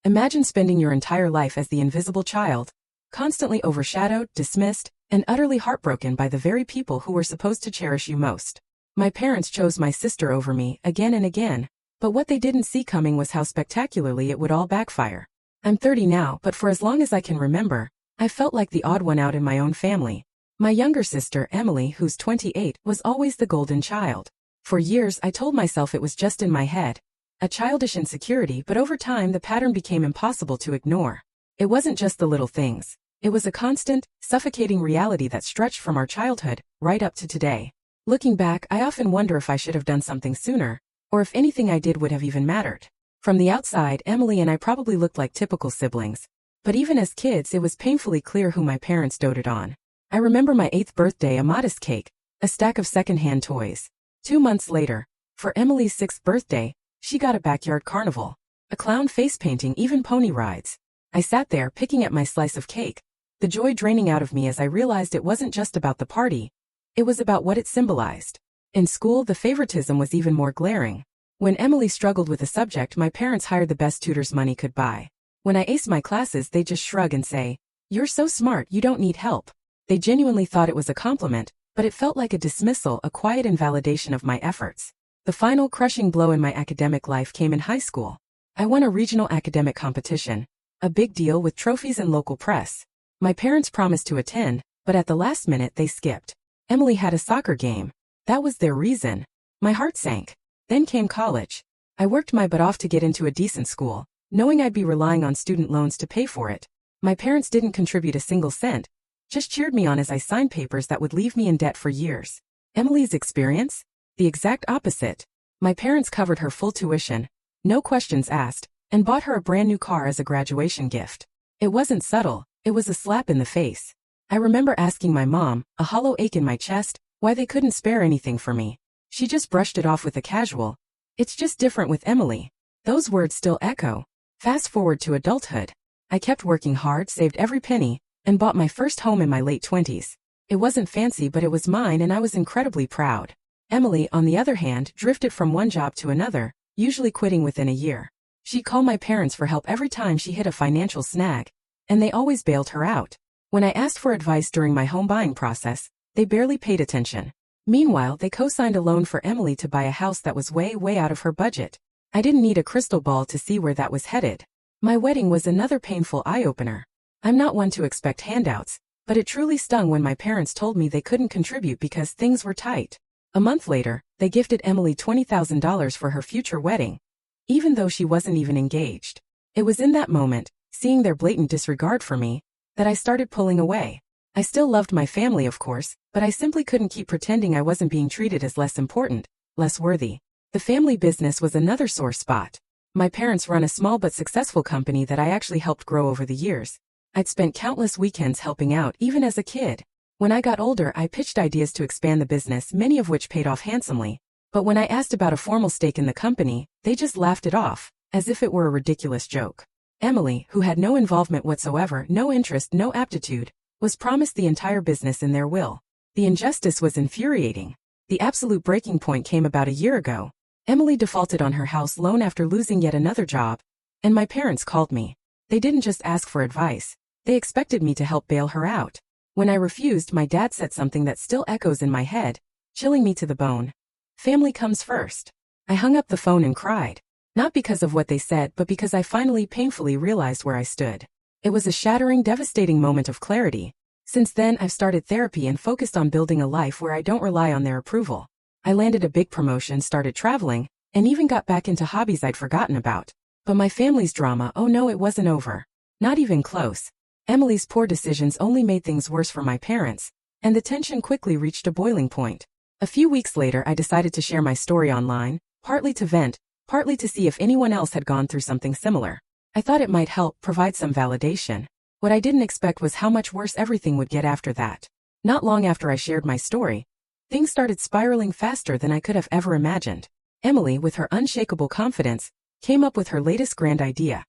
Imagine spending your entire life as the invisible child, constantly overshadowed, dismissed, and utterly heartbroken by the very people who were supposed to cherish you most. My parents chose my sister over me again and again, but what they didn't see coming was how spectacularly it would all backfire. I'm 30 now, but for as long as I can remember, I felt like the odd one out in my own family. My younger sister, Emily, who's 28, was always the golden child. For years I told myself it was just in my head, a childish insecurity, but over time the pattern became impossible to ignore. It wasn't just the little things. It was a constant, suffocating reality that stretched from our childhood, right up to today. Looking back, I often wonder if I should have done something sooner, or if anything I did would have even mattered. From the outside, Emily and I probably looked like typical siblings. But even as kids, it was painfully clear who my parents doted on. I remember my 8th birthday, a modest cake, a stack of secondhand toys. 2 months later, for Emily's 6th birthday, she got a backyard carnival, a clown face painting, even pony rides. I sat there picking at my slice of cake, the joy draining out of me as I realized it wasn't just about the party. It was about what it symbolized. In school, the favoritism was even more glaring. When Emily struggled with a subject, my parents hired the best tutors money could buy. When I aced my classes, they just shrug and say, "You're so smart, you don't need help." They genuinely thought it was a compliment, but it felt like a dismissal, a quiet invalidation of my efforts. The final crushing blow in my academic life came in high school. I won a regional academic competition, a big deal with trophies and local press. My parents promised to attend, but at the last minute they skipped. Emily had a soccer game. That was their reason. My heart sank. Then came college. I worked my butt off to get into a decent school, knowing I'd be relying on student loans to pay for it. My parents didn't contribute a single cent, just cheered me on as I signed papers that would leave me in debt for years. Emily's experience? The exact opposite. My parents covered her full tuition, no questions asked, and bought her a brand new car as a graduation gift. It wasn't subtle, it was a slap in the face. I remember asking my mom, a hollow ache in my chest, why they couldn't spare anything for me. She just brushed it off with a casual, "It's just different with Emily." Those words still echo. Fast forward to adulthood. I kept working hard, saved every penny, and bought my first home in my late 20s. It wasn't fancy, but it was mine and I was incredibly proud. Emily, on the other hand, drifted from one job to another, usually quitting within a year. She'd call my parents for help every time she hit a financial snag, and they always bailed her out. When I asked for advice during my home buying process, they barely paid attention. Meanwhile, they co-signed a loan for Emily to buy a house that was way out of her budget. I didn't need a crystal ball to see where that was headed. My wedding was another painful eye-opener. I'm not one to expect handouts, but it truly stung when my parents told me they couldn't contribute because things were tight. A month later, they gifted Emily $20,000 for her future wedding, even though she wasn't even engaged. It was in that moment, seeing their blatant disregard for me, that I started pulling away. I still loved my family, of course, but I simply couldn't keep pretending I wasn't being treated as less important, less worthy. The family business was another sore spot. My parents run a small but successful company that I actually helped grow over the years. I'd spent countless weekends helping out, even as a kid. When I got older, I pitched ideas to expand the business, many of which paid off handsomely. But when I asked about a formal stake in the company, they just laughed it off, as if it were a ridiculous joke. Emily, who had no involvement whatsoever, no interest, no aptitude, was promised the entire business in their will. The injustice was infuriating. The absolute breaking point came about a year ago. Emily defaulted on her house loan after losing yet another job, and my parents called me. They didn't just ask for advice. They expected me to help bail her out. When I refused, my dad said something that still echoes in my head, chilling me to the bone. "Family comes first." I hung up the phone and cried. Not because of what they said, but because I finally painfully realized where I stood. It was a shattering, devastating moment of clarity. Since then, I've started therapy and focused on building a life where I don't rely on their approval. I landed a big promotion, started traveling, and even got back into hobbies I'd forgotten about. But my family's drama, oh no, it wasn't over. Not even close. Emily's poor decisions only made things worse for my parents, and the tension quickly reached a boiling point. A few weeks later, I decided to share my story online, partly to vent, partly to see if anyone else had gone through something similar. I thought it might help provide some validation. What I didn't expect was how much worse everything would get after that. Not long after I shared my story, things started spiraling faster than I could have ever imagined. Emily, with her unshakable confidence, came up with her latest grand idea.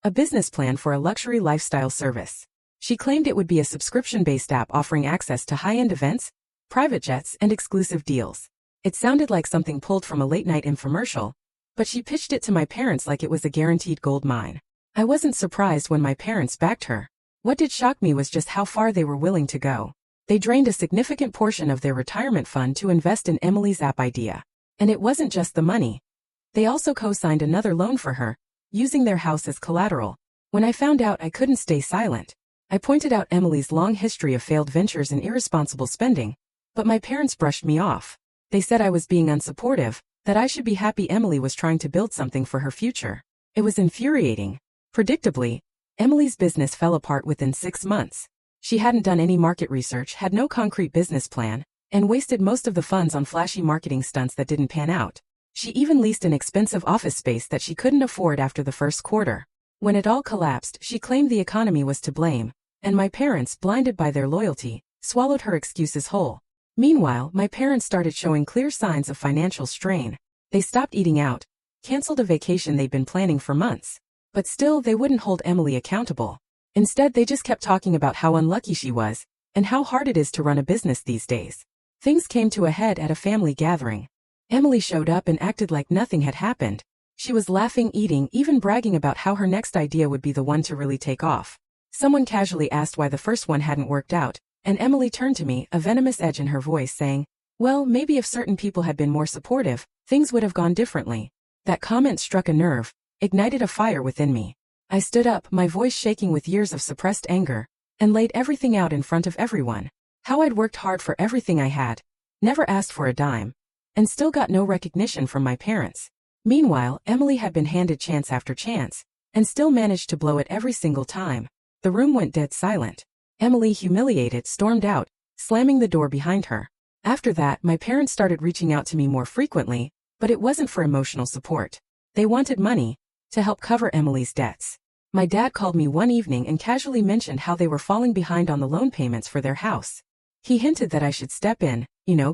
A business plan for a luxury lifestyle service. She claimed it would be a subscription-based app offering access to high-end events, private jets, and exclusive deals. It sounded like something pulled from a late-night infomercial, but she pitched it to my parents like it was a guaranteed gold mine. I wasn't surprised when my parents backed her. What did shock me was just how far they were willing to go. They drained a significant portion of their retirement fund to invest in Emily's app idea. And it wasn't just the money. They also co-signed another loan for her, using their house as collateral. When I found out, I couldn't stay silent. I pointed out Emily's long history of failed ventures and irresponsible spending, but my parents brushed me off. They said I was being unsupportive, that I should be happy Emily was trying to build something for her future. It was infuriating. Predictably, Emily's business fell apart within 6 months. She hadn't done any market research, had no concrete business plan, and wasted most of the funds on flashy marketing stunts that didn't pan out. She even leased an expensive office space that she couldn't afford after the first quarter. When it all collapsed, she claimed the economy was to blame, and my parents, blinded by their loyalty, swallowed her excuses whole. Meanwhile, my parents started showing clear signs of financial strain. They stopped eating out, canceled a vacation they'd been planning for months. But still, they wouldn't hold Emily accountable. Instead, they just kept talking about how unlucky she was, and how hard it is to run a business these days. Things came to a head at a family gathering. Emily showed up and acted like nothing had happened. She was laughing, eating, even bragging about how her next idea would be the one to really take off. Someone casually asked why the first one hadn't worked out, and Emily turned to me, a venomous edge in her voice, saying, "Well, maybe if certain people had been more supportive, things would have gone differently." That comment struck a nerve, ignited a fire within me. I stood up, my voice shaking with years of suppressed anger, and laid everything out in front of everyone. How I'd worked hard for everything I had, never asked for a dime, and still got no recognition from my parents. Meanwhile, Emily had been handed chance after chance, and still managed to blow it every single time. The room went dead silent. Emily, humiliated, stormed out, slamming the door behind her. After that, my parents started reaching out to me more frequently, but it wasn't for emotional support. They wanted money to help cover Emily's debts. My dad called me one evening and casually mentioned how they were falling behind on the loan payments for their house. He hinted that I should step in,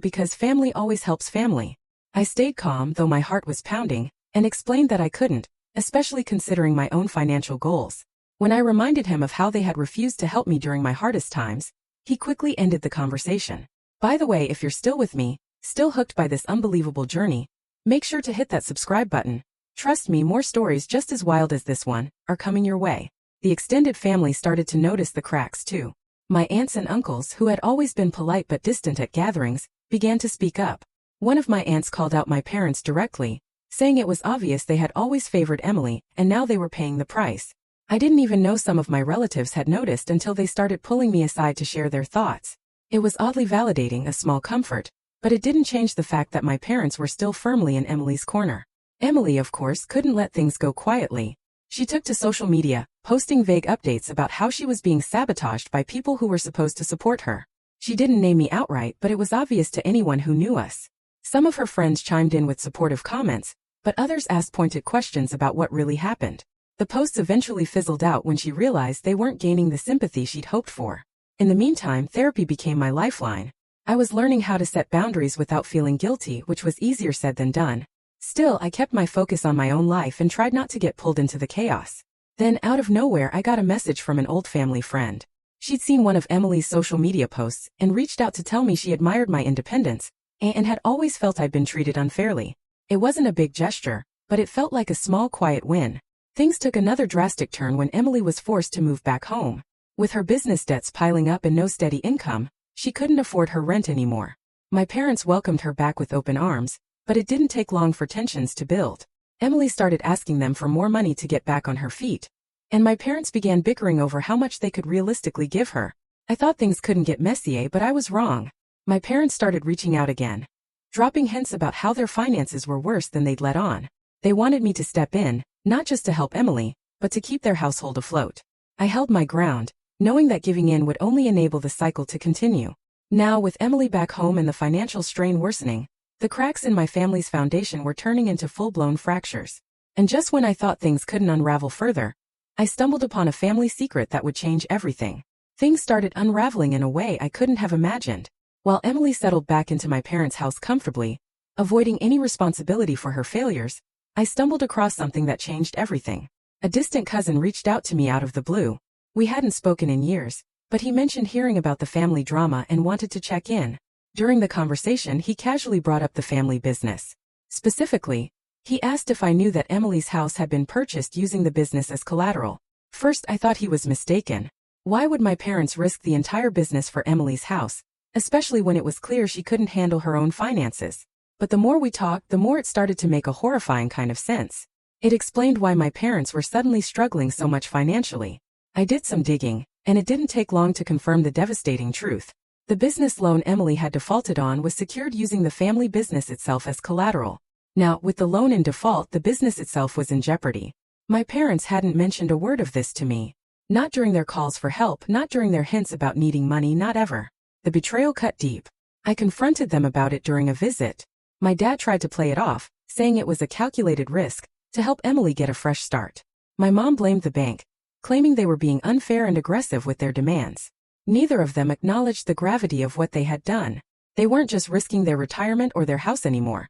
because family always helps family. I stayed calm, though my heart was pounding, and explained that I couldn't, especially considering my own financial goals. When I reminded him of how they had refused to help me during my hardest times, he quickly ended the conversation. By the way, if you're still with me, still hooked by this unbelievable journey, make sure to hit that subscribe button. Trust me, more stories just as wild as this one are coming your way. The extended family started to notice the cracks too. My aunts and uncles, who had always been polite but distant at gatherings, began to speak up. One of my aunts called out my parents directly, saying it was obvious they had always favored Emily, and now they were paying the price. I didn't even know some of my relatives had noticed until they started pulling me aside to share their thoughts. It was oddly validating, a small comfort, but it didn't change the fact that my parents were still firmly in Emily's corner. Emily, of course, couldn't let things go quietly. She took to social media, posting vague updates about how she was being sabotaged by people who were supposed to support her. She didn't name me outright, but it was obvious to anyone who knew us. Some of her friends chimed in with supportive comments, but others asked pointed questions about what really happened. The posts eventually fizzled out when she realized they weren't gaining the sympathy she'd hoped for. In the meantime, therapy became my lifeline. I was learning how to set boundaries without feeling guilty, which was easier said than done. Still, I kept my focus on my own life and tried not to get pulled into the chaos. Then, out of nowhere, I got a message from an old family friend. She'd seen one of Emily's social media posts and reached out to tell me she admired my independence and had always felt I'd been treated unfairly. It wasn't a big gesture, but it felt like a small, quiet win. Things took another drastic turn when Emily was forced to move back home. With her business debts piling up and no steady income, she couldn't afford her rent anymore. My parents welcomed her back with open arms, but it didn't take long for tensions to build. Emily started asking them for more money to get back on her feet, and my parents began bickering over how much they could realistically give her. I thought things couldn't get messier, but I was wrong. My parents started reaching out again, dropping hints about how their finances were worse than they'd let on. They wanted me to step in, not just to help Emily, but to keep their household afloat. I held my ground, knowing that giving in would only enable the cycle to continue. Now, with Emily back home and the financial strain worsening, the cracks in my family's foundation were turning into full-blown fractures. And just when I thought things couldn't unravel further, I stumbled upon a family secret that would change everything. Things started unraveling in a way I couldn't have imagined. While Emily settled back into my parents' house comfortably, avoiding any responsibility for her failures, I stumbled across something that changed everything. A distant cousin reached out to me out of the blue. We hadn't spoken in years, but he mentioned hearing about the family drama and wanted to check in. During the conversation, he casually brought up the family business. Specifically, He asked if I knew that Emily's house had been purchased using the business as collateral. First, I thought he was mistaken. Why would my parents risk the entire business for Emily's house, especially when it was clear she couldn't handle her own finances? But the more we talked, the more it started to make a horrifying kind of sense. It explained why my parents were suddenly struggling so much financially. I did some digging, and it didn't take long to confirm the devastating truth. The business loan Emily had defaulted on was secured using the family business itself as collateral. Now, with the loan in default, the business itself was in jeopardy. My parents hadn't mentioned a word of this to me. Not during their calls for help, not during their hints about needing money, not ever. The betrayal cut deep. I confronted them about it during a visit. My dad tried to play it off, saying it was a calculated risk, to help Emily get a fresh start. My mom blamed the bank, claiming they were being unfair and aggressive with their demands. Neither of them acknowledged the gravity of what they had done. They weren't just risking their retirement or their house anymore.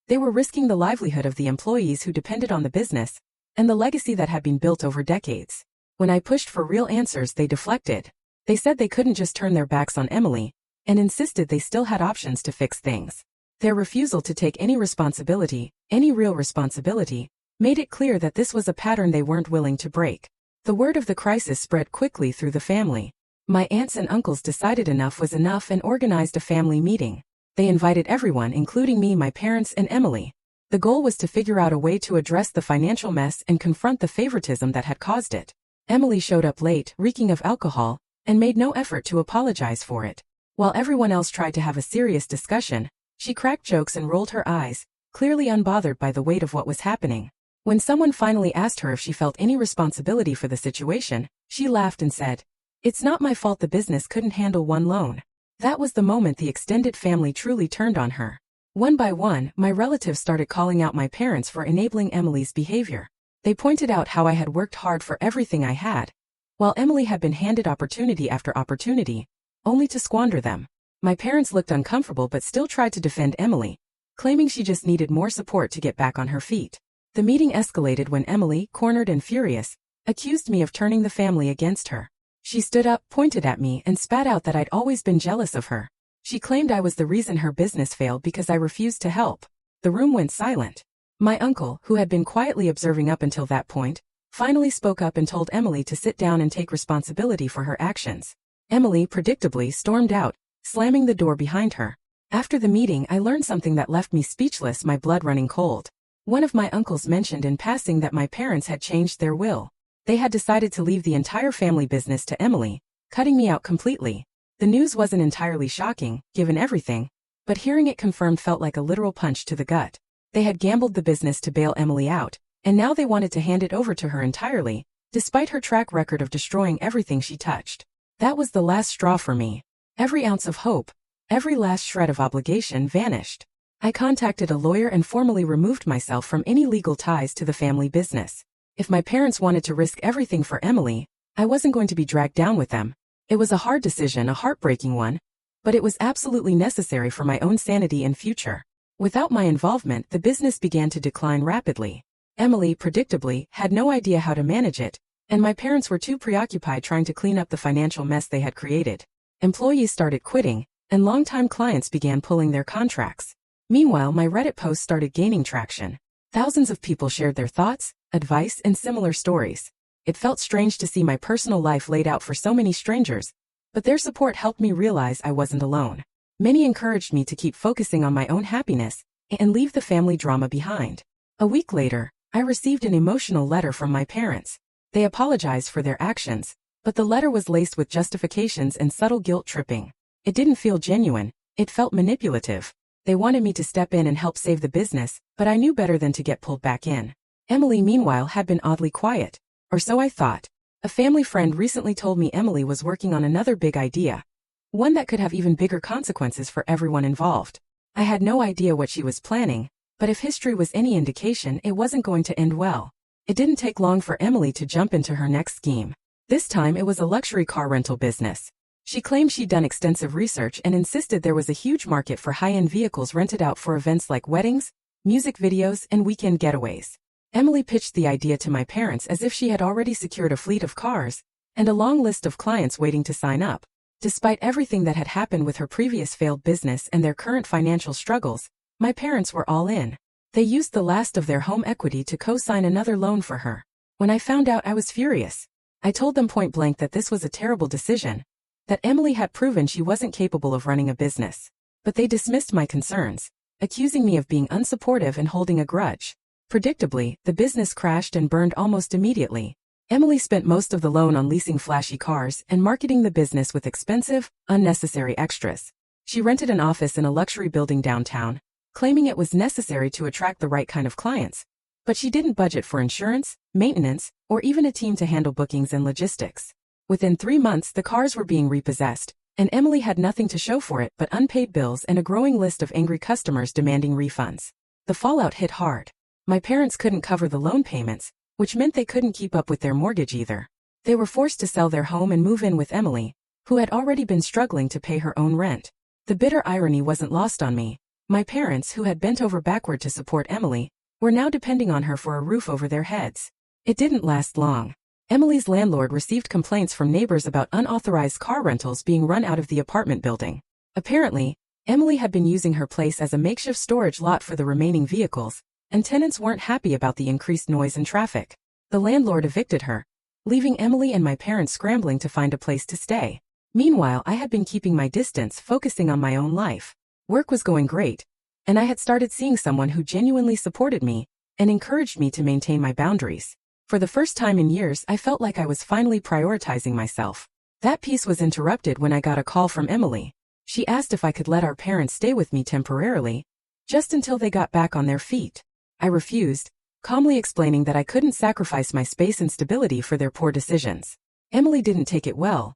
They were risking the livelihood of the employees who depended on the business, and the legacy that had been built over decades. When I pushed for real answers, they deflected. They said they couldn't just turn their backs on Emily, and insisted they still had options to fix things. Their refusal to take any responsibility, any real responsibility, made it clear that this was a pattern they weren't willing to break. The word of the crisis spread quickly through the family. My aunts and uncles decided enough was enough and organized a family meeting. They invited everyone, including me, my parents, and Emily. The goal was to figure out a way to address the financial mess and confront the favoritism that had caused it. Emily showed up late, reeking of alcohol, and made no effort to apologize for it. While everyone else tried to have a serious discussion, she cracked jokes and rolled her eyes, clearly unbothered by the weight of what was happening. When someone finally asked her if she felt any responsibility for the situation, she laughed and said, "It's not my fault the business couldn't handle one loan." That was the moment the extended family truly turned on her. One by one, my relatives started calling out my parents for enabling Emily's behavior. They pointed out how I had worked hard for everything I had, while Emily had been handed opportunity after opportunity, only to squander them. My parents looked uncomfortable but still tried to defend Emily, claiming she just needed more support to get back on her feet. The meeting escalated when Emily, cornered and furious, accused me of turning the family against her. She stood up, pointed at me, and spat out that I'd always been jealous of her. She claimed I was the reason her business failed because I refused to help. The room went silent. My uncle, who had been quietly observing up until that point, finally spoke up and told Emily to sit down and take responsibility for her actions. Emily, predictably, stormed out, slamming the door behind her. After the meeting, I learned something that left me speechless, my blood running cold. One of my uncles mentioned in passing that my parents had changed their will. They had decided to leave the entire family business to Emily, cutting me out completely. The news wasn't entirely shocking, given everything, but hearing it confirmed felt like a literal punch to the gut. They had gambled the business to bail Emily out, and now they wanted to hand it over to her entirely, despite her track record of destroying everything she touched. That was the last straw for me. Every ounce of hope, every last shred of obligation vanished. I contacted a lawyer and formally removed myself from any legal ties to the family business. If my parents wanted to risk everything for Emily, I wasn't going to be dragged down with them. It was a hard decision, a heartbreaking one, but it was absolutely necessary for my own sanity and future. Without my involvement, the business began to decline rapidly. Emily, predictably, had no idea how to manage it, and my parents were too preoccupied trying to clean up the financial mess they had created. Employees started quitting, and longtime clients began pulling their contracts. Meanwhile, my Reddit posts started gaining traction. Thousands of people shared their thoughts, advice, and similar stories. It felt strange to see my personal life laid out for so many strangers, but their support helped me realize I wasn't alone. Many encouraged me to keep focusing on my own happiness and leave the family drama behind. A week later, I received an emotional letter from my parents. They apologized for their actions, but the letter was laced with justifications and subtle guilt tripping. It didn't feel genuine, it felt manipulative. They wanted me to step in and help save the business, but I knew better than to get pulled back in. Emily, meanwhile, had been oddly quiet. Or so I thought. A family friend recently told me Emily was working on another big idea. One that could have even bigger consequences for everyone involved. I had no idea what she was planning, but if history was any indication, it wasn't going to end well. It didn't take long for Emily to jump into her next scheme. This time it was a luxury car rental business. She claimed she'd done extensive research and insisted there was a huge market for high-end vehicles rented out for events like weddings, music videos, and weekend getaways. Emily pitched the idea to my parents as if she had already secured a fleet of cars and a long list of clients waiting to sign up. Despite everything that had happened with her previous failed business and their current financial struggles, my parents were all in. They used the last of their home equity to co-sign another loan for her. When I found out, I was furious. I told them point blank that this was a terrible decision, that Emily had proven she wasn't capable of running a business. But they dismissed my concerns, accusing me of being unsupportive and holding a grudge. Predictably, the business crashed and burned almost immediately. Emily spent most of the loan on leasing flashy cars and marketing the business with expensive, unnecessary extras. She rented an office in a luxury building downtown, claiming it was necessary to attract the right kind of clients. But she didn't budget for insurance, maintenance, or even a team to handle bookings and logistics. Within 3 months, the cars were being repossessed, and Emily had nothing to show for it but unpaid bills and a growing list of angry customers demanding refunds. The fallout hit hard. My parents couldn't cover the loan payments, which meant they couldn't keep up with their mortgage either. They were forced to sell their home and move in with Emily, who had already been struggling to pay her own rent. The bitter irony wasn't lost on me. My parents, who had bent over backward to support Emily, were now depending on her for a roof over their heads. It didn't last long. Emily's landlord received complaints from neighbors about unauthorized car rentals being run out of the apartment building. Apparently, Emily had been using her place as a makeshift storage lot for the remaining vehicles, and tenants weren't happy about the increased noise and traffic. The landlord evicted her, leaving Emily and my parents scrambling to find a place to stay. Meanwhile, I had been keeping my distance, focusing on my own life. Work was going great, and I had started seeing someone who genuinely supported me and encouraged me to maintain my boundaries. For the first time in years, I felt like I was finally prioritizing myself. That peace was interrupted when I got a call from Emily. She asked if I could let our parents stay with me temporarily, just until they got back on their feet. I refused, calmly explaining that I couldn't sacrifice my space and stability for their poor decisions. Emily didn't take it well,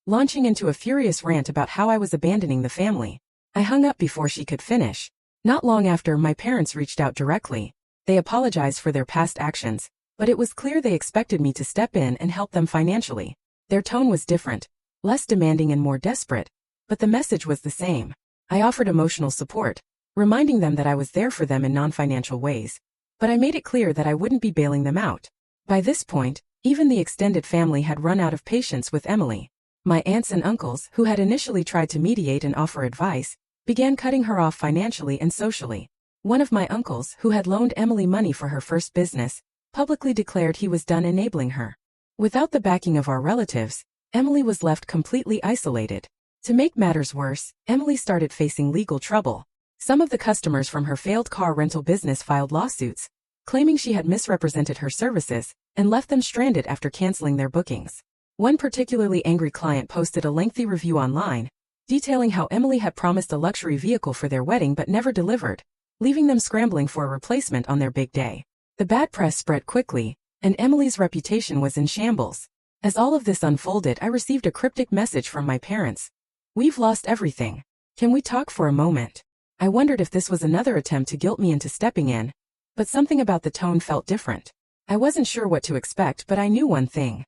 launching into a furious rant about how I was abandoning the family. I hung up before she could finish. Not long after, my parents reached out directly. They apologized for their past actions, but it was clear they expected me to step in and help them financially. Their tone was different, less demanding and more desperate, but the message was the same. I offered emotional support, reminding them that I was there for them in non-financial ways, but I made it clear that I wouldn't be bailing them out. By this point, even the extended family had run out of patience with Emily. My aunts and uncles, who had initially tried to mediate and offer advice, began cutting her off financially and socially. One of my uncles, who had loaned Emily money for her first business, publicly declared he was done enabling her. Without the backing of our relatives, Emily was left completely isolated. To make matters worse, Emily started facing legal trouble. Some of the customers from her failed car rental business filed lawsuits, claiming she had misrepresented her services and left them stranded after canceling their bookings. One particularly angry client posted a lengthy review online, detailing how Emily had promised a luxury vehicle for their wedding but never delivered, leaving them scrambling for a replacement on their big day. The bad press spread quickly, and Emily's reputation was in shambles. As all of this unfolded, I received a cryptic message from my parents. "We've lost everything. Can we talk for a moment?" I wondered if this was another attempt to guilt me into stepping in, but something about the tone felt different. I wasn't sure what to expect, but I knew one thing.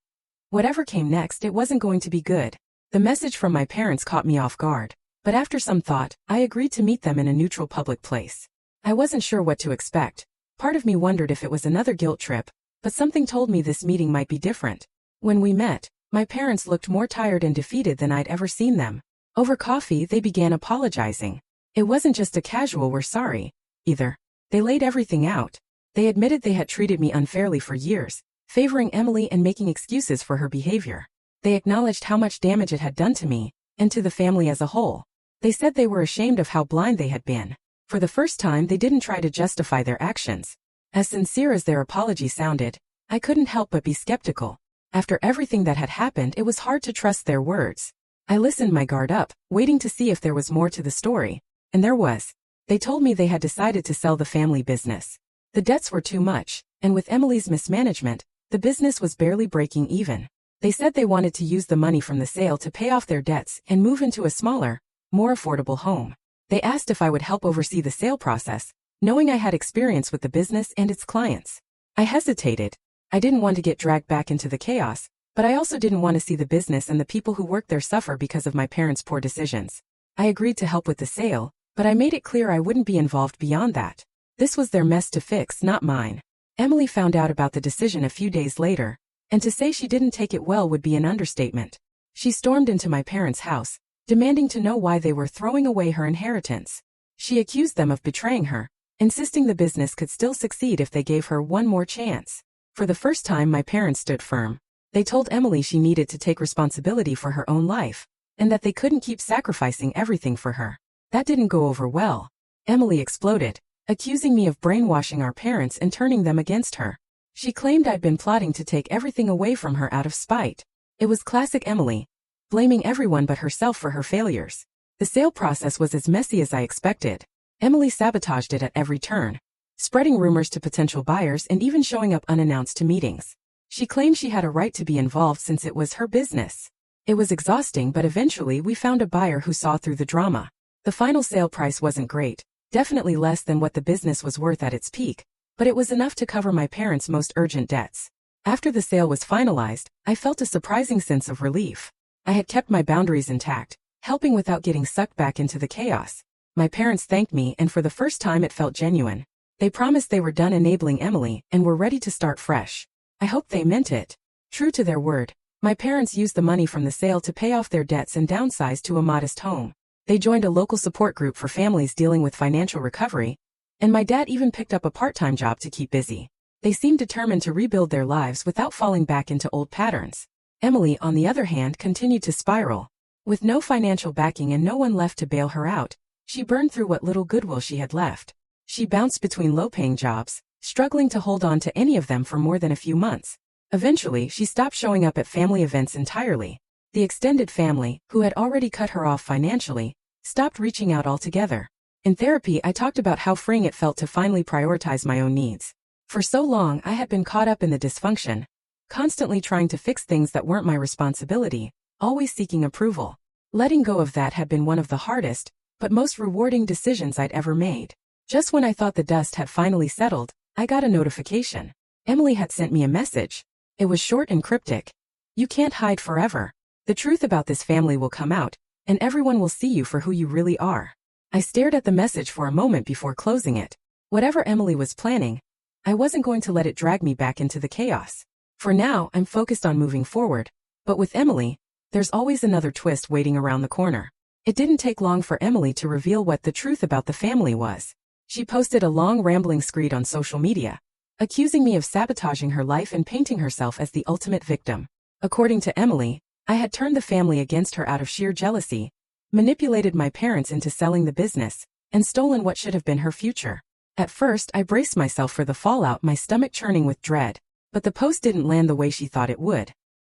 Whatever came next, it wasn't going to be good. The message from my parents caught me off guard, but after some thought, I agreed to meet them in a neutral public place. I wasn't sure what to expect. Part of me wondered if it was another guilt trip, but something told me this meeting might be different. When we met, my parents looked more tired and defeated than I'd ever seen them. Over coffee, they began apologizing. It wasn't just a casual "we're sorry," either. They laid everything out. They admitted they had treated me unfairly for years, favoring Emily and making excuses for her behavior. They acknowledged how much damage it had done to me, and to the family as a whole. They said they were ashamed of how blind they had been. For the first time, they didn't try to justify their actions. As sincere as their apology sounded, I couldn't help but be skeptical. After everything that had happened, it was hard to trust their words. I listened, my guard up, waiting to see if there was more to the story. And there was. They told me they had decided to sell the family business. The debts were too much, and with Emily's mismanagement, the business was barely breaking even. They said they wanted to use the money from the sale to pay off their debts and move into a smaller, more affordable home. They asked if I would help oversee the sale process, knowing I had experience with the business and its clients. I hesitated. I didn't want to get dragged back into the chaos, but I also didn't want to see the business and the people who worked there suffer because of my parents' poor decisions. I agreed to help with the sale, but I made it clear I wouldn't be involved beyond that. This was their mess to fix, not mine. Emily found out about the decision a few days later, and to say she didn't take it well would be an understatement. She stormed into my parents' house, demanding to know why they were throwing away her inheritance. She accused them of betraying her, insisting the business could still succeed if they gave her one more chance. For the first time, my parents stood firm. They told Emily she needed to take responsibility for her own life, and that they couldn't keep sacrificing everything for her. That didn't go over well. Emily exploded, accusing me of brainwashing our parents and turning them against her. She claimed I'd been plotting to take everything away from her out of spite. It was classic Emily, blaming everyone but herself for her failures. The sale process was as messy as I expected. Emily sabotaged it at every turn, spreading rumors to potential buyers and even showing up unannounced to meetings. She claimed she had a right to be involved since it was her business. It was exhausting, but eventually we found a buyer who saw through the drama. The final sale price wasn't great, definitely less than what the business was worth at its peak, but it was enough to cover my parents' most urgent debts. After the sale was finalized, I felt a surprising sense of relief. I had kept my boundaries intact, helping without getting sucked back into the chaos. My parents thanked me, and for the first time it felt genuine. They promised they were done enabling Emily and were ready to start fresh. I hoped they meant it. True to their word, my parents used the money from the sale to pay off their debts and downsize to a modest home. They joined a local support group for families dealing with financial recovery, and my dad even picked up a part-time job to keep busy. They seemed determined to rebuild their lives without falling back into old patterns. Emily, on the other hand, continued to spiral. With no financial backing and no one left to bail her out, she burned through what little goodwill she had left. She bounced between low-paying jobs, struggling to hold on to any of them for more than a few months. Eventually, she stopped showing up at family events entirely. The extended family, who had already cut her off financially, stopped reaching out altogether. In therapy, I talked about how freeing it felt to finally prioritize my own needs. For so long, I had been caught up in the dysfunction, constantly trying to fix things that weren't my responsibility, always seeking approval. Letting go of that had been one of the hardest, but most rewarding decisions I'd ever made. Just when I thought the dust had finally settled, I got a notification. Emily had sent me a message. It was short and cryptic. "You can't hide forever. The truth about this family will come out, and everyone will see you for who you really are." I stared at the message for a moment before closing it. Whatever Emily was planning, I wasn't going to let it drag me back into the chaos. For now, I'm focused on moving forward, but with Emily, there's always another twist waiting around the corner. It didn't take long for Emily to reveal what the truth about the family was. She posted a long rambling screed on social media, accusing me of sabotaging her life and painting herself as the ultimate victim. According to Emily, I had turned the family against her out of sheer jealousy, manipulated my parents into selling the business, and stolen what should have been her future. At first, I braced myself for the fallout, my stomach churning with dread, but the post didn't land the way she thought it would.